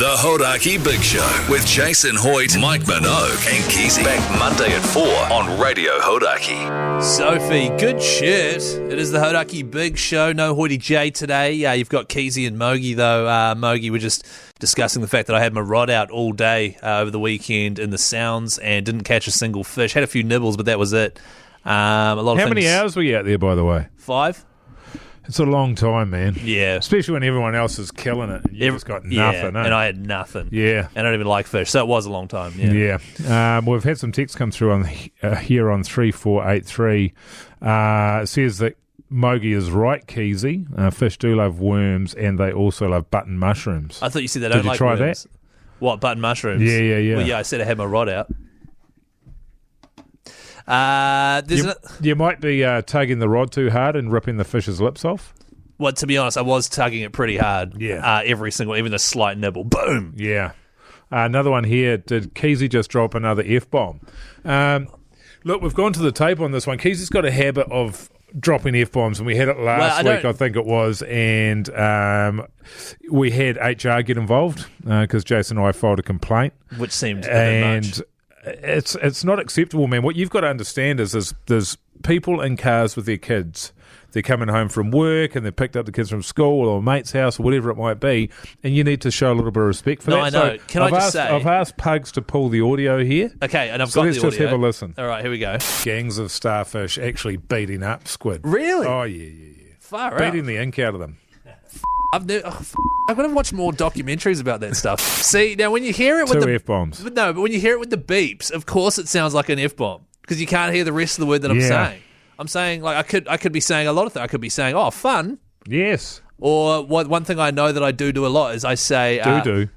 The Hauraki Big Show with Jason Hoyte, Mike Minogue and Keyzie. Back Monday at 4 on Radio Hauraki. Sophie, good shirt. It is the Hauraki Big Show. No Hoyte J today. You've got Keyzie and Mogi, though. Mogi, we're just discussing the fact that I had my rod out all day over the weekend in the Sounds and didn't catch a single fish. Had a few nibbles, but that was it. How many hours were you out there, by the way? 5. It's a long time, man. Yeah. Especially when everyone else is killing it and you just got nothing. And I had nothing. Yeah. And I don't even like fish, so it was a long time. Yeah. We've had some texts come through on here on 3483. It says that Mogi is right, Keyzie. Fish do love worms and they also love button mushrooms. I thought you said they don't like worms. Did you try that? What, button mushrooms? Yeah. Well, yeah, I said I had my rod out. You might be tugging the rod too hard and ripping the fish's lips off. Well, to be honest, I was tugging it pretty hard. Yeah. Even a slight nibble. Boom. Yeah. Another one here. Did Keyzie just drop another F-bomb? Look, we've gone to the tape on this one. Keysie's got a habit of dropping F-bombs, and we had it last week, I think it was, and we had HR get involved because Jason and I filed a complaint. Which seemed a bit much. It's not acceptable, man. What you've got to understand is there's people in cars with their kids. They're coming home from work and they've picked up the kids from school or a mate's house or whatever it might be, and you need to show a little bit of respect for that. I know. So I've asked Pugs to pull the audio here. Okay, and I've got the audio. Let's just have a listen. All right, here we go. Gangs of starfish actually beating up squid. Really? Oh, yeah. Far out. Beating the ink out of them. I've got to watch more documentaries about that stuff. See, now when you hear it with Two F-bombs. But when you hear it with the beeps, of course it sounds like an F-bomb because you can't hear the rest of the word that I'm saying. I'm saying, like, I could be saying a lot of things. I could be saying, oh, fun. Yes. Or one thing I know that I do a lot is I say... do.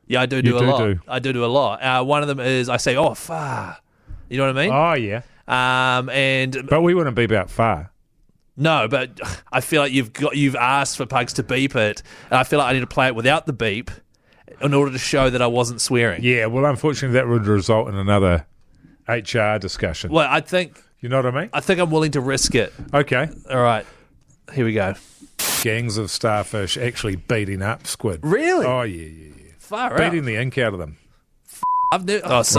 Yeah, I do a lot. I do a lot. One of them is I say, oh, far. You know what I mean? Oh, yeah. But we wouldn't beep out far. No, but I feel like you've asked for Pugs to beep it, and I feel like I need to play it without the beep in order to show that I wasn't swearing. Yeah, well, unfortunately, that would result in another HR discussion. Well, I think... You know what I mean? I think I'm willing to risk it. Okay. All right. Here we go. Gangs of starfish actually beating up squid. Really? Oh, yeah. Far out. Beating the ink out of them. I'm going to watch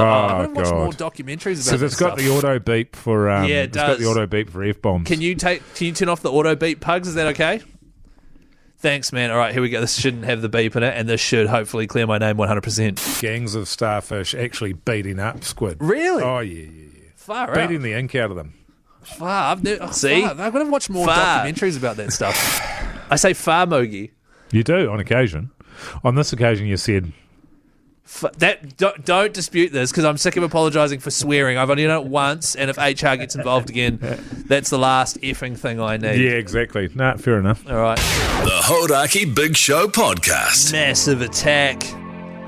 more documentaries about this. So it's got the auto beep for it does. It's got the auto beep for F-bombs. Can you turn off the auto beep, Pugs? Is that okay? Thanks, man. All right, here we go. This shouldn't have the beep in it, and this should hopefully clear my name 100%. Gangs of starfish actually beating up squid. Really? Oh, yeah. Far out. Beating the ink out of them. See? I've got to watch more documentaries about that stuff. I say far, Mogi. You do, on occasion. On this occasion, you said... Don't dispute this because I'm sick of apologising for swearing. I've only done it once, and if HR gets involved again, that's the last effing thing I need. Yeah, exactly. Nah, fair enough. All right. The Hauraki Big Show podcast. Massive attack.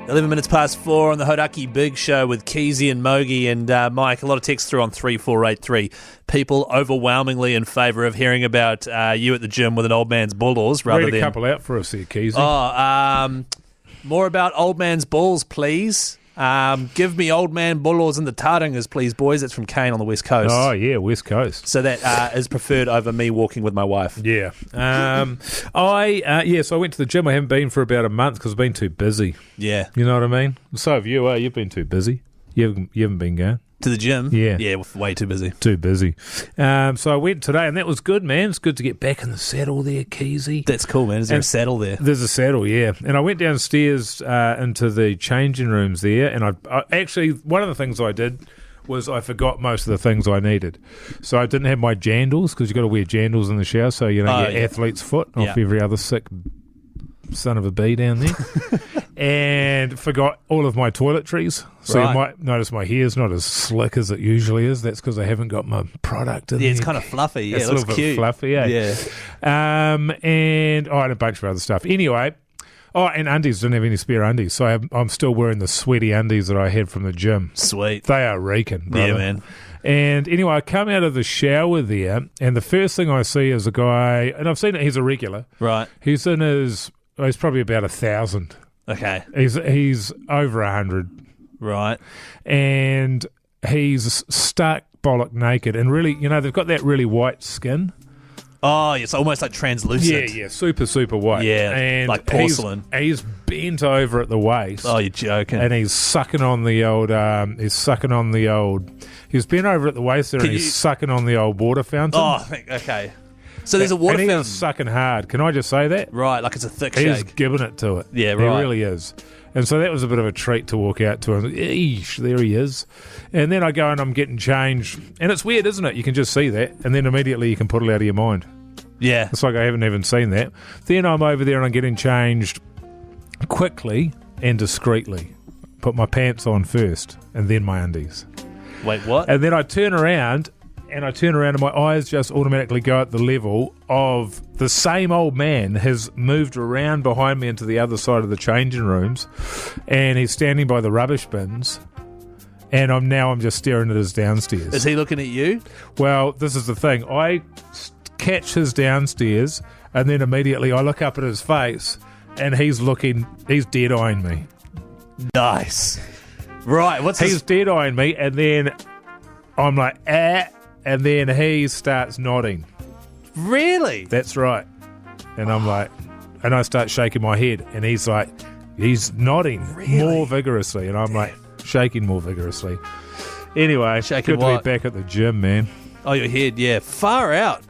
11 minutes past 4 on the Hauraki Big Show with Keyzie and Mogi and Mike. A lot of texts through on 3483. People overwhelmingly in favour of hearing about you at the gym with an old man's bulls rather than... Read a couple out for us here, Keyzie. More about old man's bulls, please. Give me old man bulls in the Taringas, please, boys. That's from Kane on the West Coast. Oh, yeah, West Coast. So that is preferred over me walking with my wife. Yeah. So I went to the gym. I haven't been for about a month because I've been too busy. Yeah. You know what I mean? So have you. You've been too busy. You haven't been going. To the gym? Yeah. Yeah, way too busy. Too busy. So I went today, and that was good, man. It's good to get back in the saddle there, Keyzie. That's cool, man. Is there a saddle there? There's a saddle, yeah. And I went downstairs into the changing rooms there, and I actually, one of the things I did was I forgot most of the things I needed. So I didn't have my jandals, because you've got to wear jandals in the shower, so you don't get athlete's foot off every other sick son of a bee down there. And forgot all of my toiletries. So you might notice my hair's not as slick as it usually is. That's because I haven't got my product in there. Yeah, it's kind of fluffy. Yeah, it's it a looks little cute. bit fluffy, yeah. And and a bunch of other stuff. Anyway, and undies. Didn't have any spare undies. So I'm still wearing the sweaty undies that I had from the gym. Sweet. They are reeking, brother. Yeah, man. And anyway, I come out of the shower there, and the first thing I see is a guy, and I've seen it, he's a regular. Right. He's in his, he's probably about 1,000. Okay. He's over 100. Right. And he's stark bollock naked. And really, they've got that really white skin. Oh, it's almost like translucent. Yeah, super, super white. Yeah, and like porcelain. He's bent over at the waist. Oh, you're joking. And he's sucking on the old. He's bent over at the waist there, and he's sucking on the old water fountain. Oh, okay. So there's a water and fountain. He's sucking hard. Can I just say that? Right, like it's a thick He's shake. giving it to it. Yeah, right. He really is. And so that was a bit of a treat to walk out to him. Eesh, there he is. And then I go and I'm getting changed. And it's weird, isn't it? You can just see that. And then immediately you can put it out of your mind. Yeah. It's like I haven't even seen that. Then I'm over there and I'm getting changed quickly and discreetly. Put my pants on first and then my undies. Wait, what? And then I turn around and my eyes just automatically go at the level of the same old man has moved around behind me into the other side of the changing rooms, and he's standing by the rubbish bins, and I'm just staring at his downstairs. Is he looking at you? Well, this is the thing. I catch his downstairs, and then immediately I look up at his face, and he's dead-eyeing me. Nice. Right, He's dead-eyeing me, and then I'm like, and then he starts nodding. Really? That's right. And I'm like, and I start shaking my head, and he's nodding more vigorously, and I'm like shaking more vigorously. Anyway, Shaking good to what? be back at the gym, man. Oh, your head, yeah. Far out.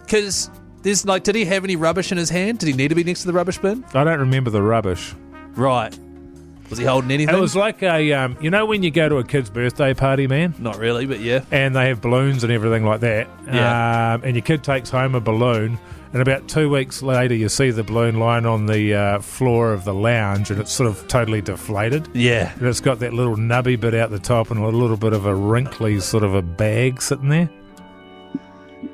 Because there's did he have any rubbish in his hand? Did he need to be next to the rubbish bin? I don't remember the rubbish. Right. Was he holding anything? It was like a, you know when you go to a kid's birthday party, man? Not really, but yeah. And they have balloons and everything like that. Yeah. And your kid takes home a balloon, and about 2 weeks later you see the balloon lying on the floor of the lounge, and it's sort of totally deflated. Yeah. And it's got that little nubby bit out the top and a little bit of a wrinkly sort of a bag sitting there.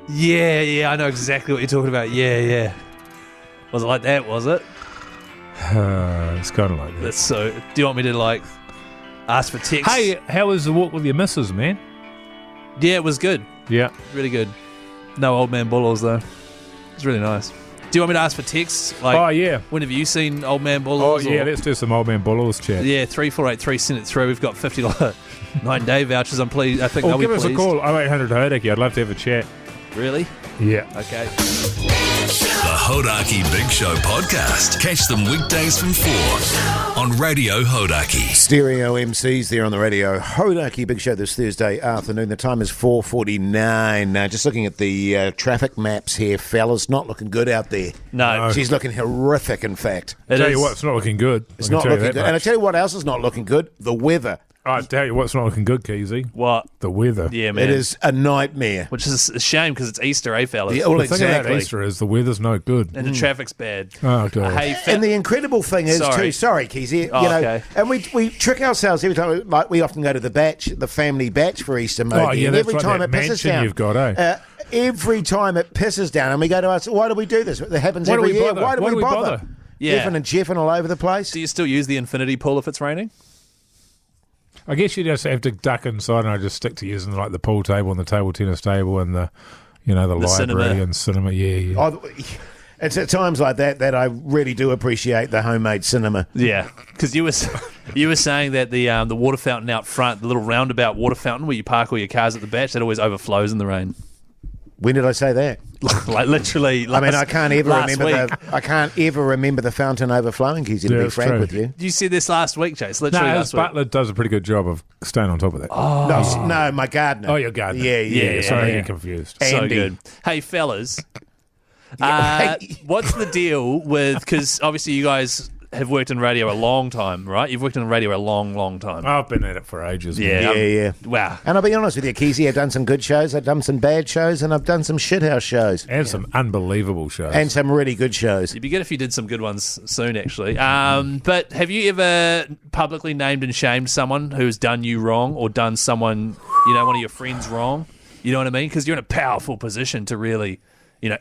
Yeah, I know exactly what you're talking about. Yeah. Was it like that, was it? It's kind of like that. That's so... Do you want me to, ask for tips? Hey, how was the walk with your missus, man? Yeah, it was good. Yeah. Really good. No old man bulls, though. It's really nice. Do you want me to ask for texts? Oh, yeah. When have you seen Old Man Bulls? Oh, yeah, let's do some Old Man Bulls chat. Yeah, 3483, send it through. We've got $50 9-day vouchers. I'm pleased. I think they'll be give us pleased. a call, 0800 Hauraki. I'd love to have a chat. Really? Yeah. Okay. The Hauraki Big Show podcast. Catch them weekdays from 4 on Radio Hauraki. Stereo MCs there on the radio. Hauraki Big Show this Thursday afternoon. The time is 4:49. Just looking at the traffic maps here, fellas. Not looking good out there. No. She's looking horrific, in fact. It Tell is. you what, it's not looking good. It's not looking good. And I tell you what else is not looking good. The weather. I tell you what's not looking good, Keyzie. What? The weather. Yeah, man. It is a nightmare. Which is a shame because it's Easter, eh, fellas? Yeah, well, The thing about exactly. Easter is the weather's no good. And the traffic's bad. Oh, God. Hey, And the incredible thing is, sorry, Keyzie, Oh, okay. and we trick ourselves every time, like we often go to the family batch for Easter, Mogi, Oh, yeah, and that's every right, time that it pisses mansion down. you've got, eh? Every time it pisses down, and we go to us, why do we do this? It happens Why do every we year. bother? Why do we bother? Yeah. Effing and jeffing all over the place. Do you still use the infinity pool if it's raining? I guess you just have to duck inside, and I just stick to using like the pool table and the table tennis table and the library cinema. and cinema. Yeah. Oh, it's at times like that I really do appreciate the homemade cinema. Yeah, because you were saying that the water fountain out front, the little roundabout water fountain where you park all your cars at the batch, that always overflows in the rain. When did I say that? Like literally. I can't ever last remember week. I can't ever remember the fountain overflowing, Keyzie, to be that's frank true. with you. You said this last week, Chase. No, Literally his last week. butler does a pretty good job of staying on top of that. No, my gardener. Oh, your gardener. Yeah. Sorry, I yeah. get confused. And- So Andy. good. Hey, fellas. Yeah. What's the deal with... Because obviously you guys have worked in radio a long time, right? You've worked in radio a long, long time. I've been at it for ages. Yeah. man. Yeah. Wow. And I'll be honest with you, Keyzie, I've done some good shows, I've done some bad shows, and I've done some shithouse shows. And some unbelievable shows. And some really good shows. It'd be good if you did some good ones soon, actually. But have you ever publicly named and shamed someone who's done you wrong or done someone, one of your friends wrong? You know what I mean? Because you're in a powerful position to really,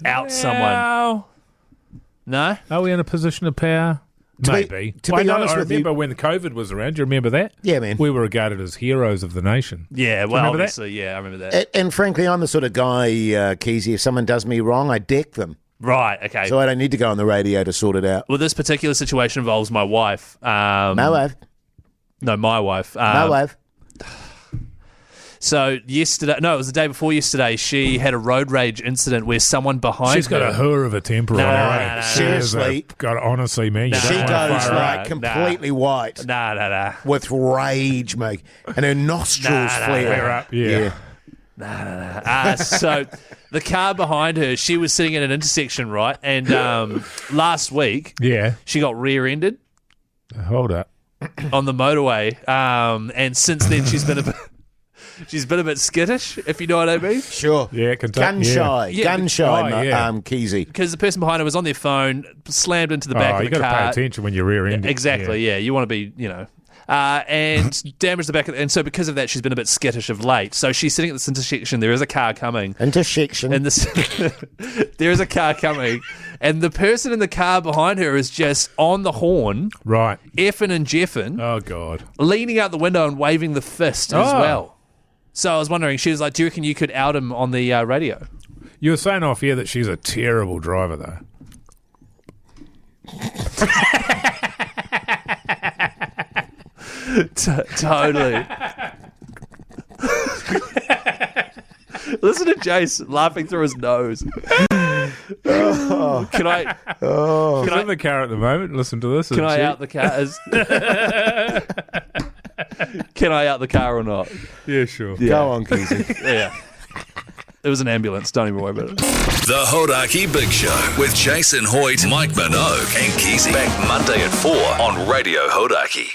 out someone. No? Are we in a position of power? Maybe. To be honest I with you- remember when COVID was around. Do you remember that? Yeah, man. We were regarded as heroes of the nation. Yeah, you well, remember that? obviously, yeah, I remember that. And frankly, I'm the sort of guy, Keyzie, if someone does me wrong, I deck them. Right, okay. So I don't need to go on the radio to sort it out. Well, this particular situation involves my wife. My wife. No, my wife. My wife. So it was the day before yesterday, she had a road rage incident where someone behind She's got her... a hur of a temper on her. nah. Seriously. God, honestly, man. She don't wanna goes fire like up. completely white Nah. with rage, mate, and her nostrils flare up. Yeah. So the car behind her, she was sitting at an intersection, right? And last week, Yeah. she got rear-ended Hold up. on the motorway. And since then, she's been a bit skittish, if you know what I mean. Sure. Yeah, Gun shy. Yeah. Gun shy, Oh, yeah. Keyzie. Because the person behind her was on their phone, slammed into the back of You the got to car. pay attention when you're rear-ended. Exactly, yeah. You want to be, and damaged the back of and so because of that, she's been a bit skittish of late. So she's sitting at this intersection. There is a car coming. Intersection. And there is a car coming, and the person in the car behind her is just on the horn, Right. effing and jeffing, Oh, God. leaning out the window and waving the fist as Oh. well. So I was wondering, she was like, do you reckon you could out him on the radio? You were saying off here that she's a terrible driver, though. Totally. Listen to Jace laughing through his nose. Can I She's in the car at the moment. Listen to this. can I out the car? Can I out the car or not? Yeah, sure. Go on, Keyzie. Yeah. It was an ambulance. Don't even worry about it. The Hauraki Big Show with Jason Hoyte, Mike Minogue and Keyzie. Back Monday at 4 on Radio Hauraki.